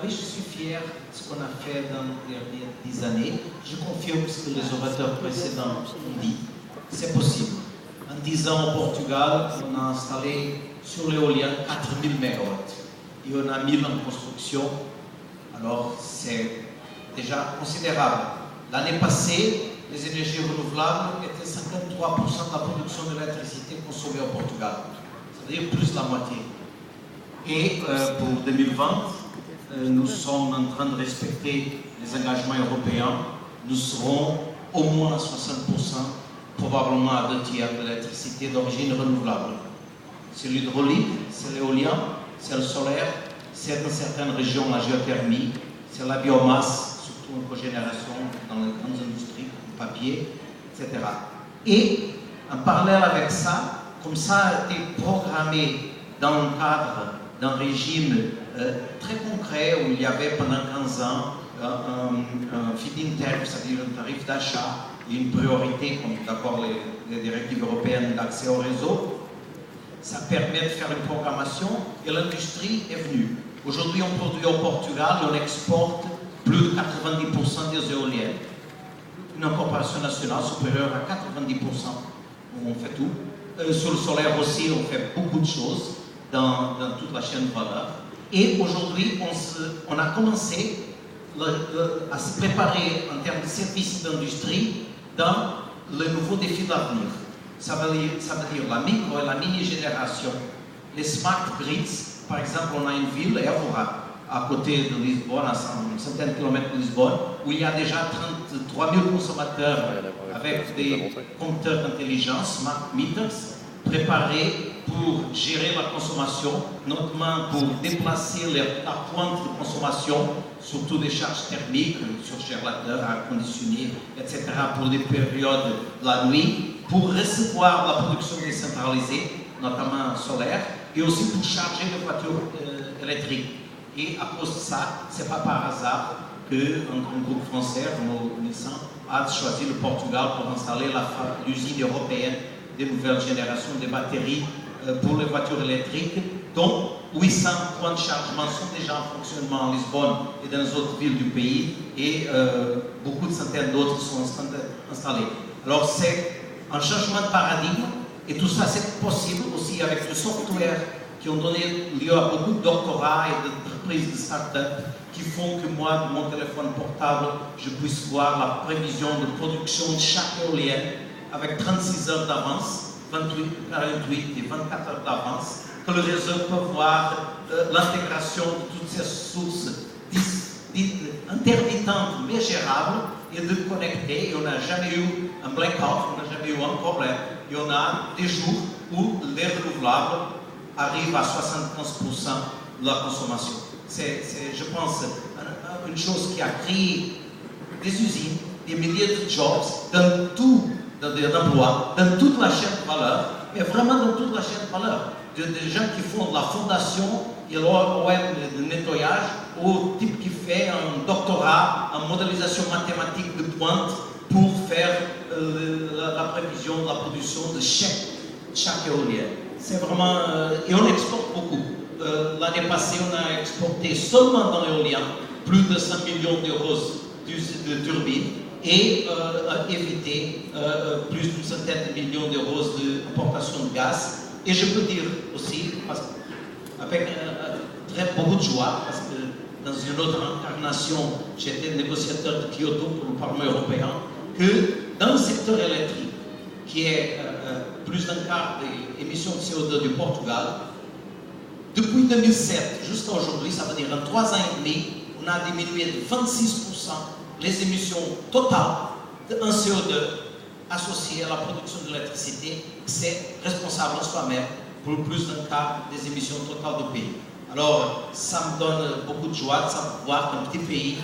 Oui, je suis fier de ce qu'on a fait dans les dernières 10 années. Je confirme ce que les orateurs précédents ont dit. C'est possible. En 10 ans au Portugal, on a installé sur l'éolien 4000 MW. Et on a 1000 en construction. Alors, c'est déjà considérable. L'année passée, les énergies renouvelables étaient 53% de la production d'électricité consommée au Portugal. C'est-à-dire plus de la moitié. Et pour 2020, nous sommes en train de respecter les engagements européens. Nous serons au moins à 60%, probablement à 2/3 de l'électricité d'origine renouvelable. C'est l'hydraulique, c'est l'éolien, c'est le solaire, c'est dans certaines régions la géothermie, c'est la biomasse, surtout en cogénération dans les grandes industries, le papier, etc. Et en parallèle avec ça, comme ça a été programmé dans le cadre d'un régime très concret où il y avait pendant 15 ans un feed-in tariff, c'est-à-dire un tarif d'achat et une priorité, comme d'abord les directives européennes d'accès au réseau. Ça permet de faire une programmation et l'industrie est venue. Aujourd'hui, on produit au Portugal et on exporte plus de 90% des éoliennes. Une incorporation nationale supérieure à 90%, où on fait tout. Sur le solaire aussi, on fait beaucoup de choses dans toute la chaîne de valeur. Et aujourd'hui, on a commencé à se préparer en termes de services d'industrie dans le nouveau défi de l'avenir. Ça veut dire la micro et la mini-génération. Les smart grids, par exemple, on a une ville, Évora, à côté de Lisbonne, à une centaine de kilomètres de Lisbonne, où il y a déjà 33 000 consommateurs avec des compteurs intelligents, smart meters, préparés pour gérer la consommation, notamment pour déplacer la pointe de consommation, surtout des charges thermiques, surgélateurs, air conditionné, etc., pour des périodes de la nuit, pour recevoir la production décentralisée, notamment solaire, et aussi pour charger les voitures électriques. Et à cause de ça, ce n'est pas par hasard qu'un groupe français, comme Nissan, a choisi le Portugal pour installer l'usine européenne des nouvelles générations de batteries pour les voitures électriques, dont 800 points de chargement sont déjà en fonctionnement en Lisbonne et dans les autres villes du pays, et beaucoup de centaines d'autres sont installés. Alors c'est un changement de paradigme, et tout ça c'est possible aussi avec le software qui ont donné lieu à beaucoup de doctorats et d'entreprises de start-up qui font que moi, de mon téléphone portable, je puisse voir la prévision de production de chaque éolienne avec 36 heures d'avance, 48 et 24 heures d'avance, que le réseau peut voir l'intégration de toutes ces sources dites intermittentes mais gérables et de connecter. Et on n'a jamais eu un blackout, on n'a jamais eu un problème. Et on a des jours où les renouvelables arrivent à 75% de la consommation. C'est, je pense, une chose qui a créé des usines, des milliers de jobs dans tout, d'emplois, dans toute la chaîne de valeur, mais vraiment dans toute la chaîne de valeur. Des gens qui font de la fondation et l'OM de nettoyage, au type qui fait un doctorat en modélisation mathématique de pointe pour faire la prévision de la production de chaque éolienne. C'est vraiment... et on exporte beaucoup. L'année passée, on a exporté seulement dans l'éolien plus de 100 millions d'euros de turbines et évité plus d'une centaine de millions d'euros d'importation de gaz. Et je peux dire aussi, avec beaucoup de joie, parce que dans une autre incarnation, j'étais négociateur de Kyoto pour le Parlement européen, que dans le secteur électrique, qui est plus d'un quart des émissions de CO2 du Portugal, depuis 2007 jusqu'à aujourd'hui, ça veut dire en 3 ans et demi, on a diminué de 26% les émissions totales de CO2 associées à la production d'électricité. C'est responsable en soi-même pour plus d'un quart des émissions totales du pays. Alors, ça me donne beaucoup de joie de savoir qu'un petit pays,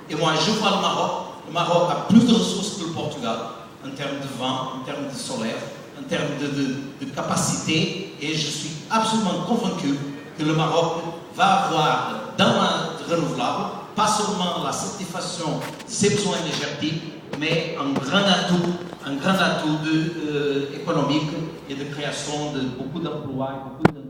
et moi je vois le Maroc a plus de ressources que le Portugal, en termes de vent, en termes de solaire, en termes de capacité, et je suis absolument convaincu que le Maroc va avoir dans la renouvelable, pas seulement la satisfaction de ses besoins énergétiques, mais un grand atout économique et de création de beaucoup d'emplois et beaucoup de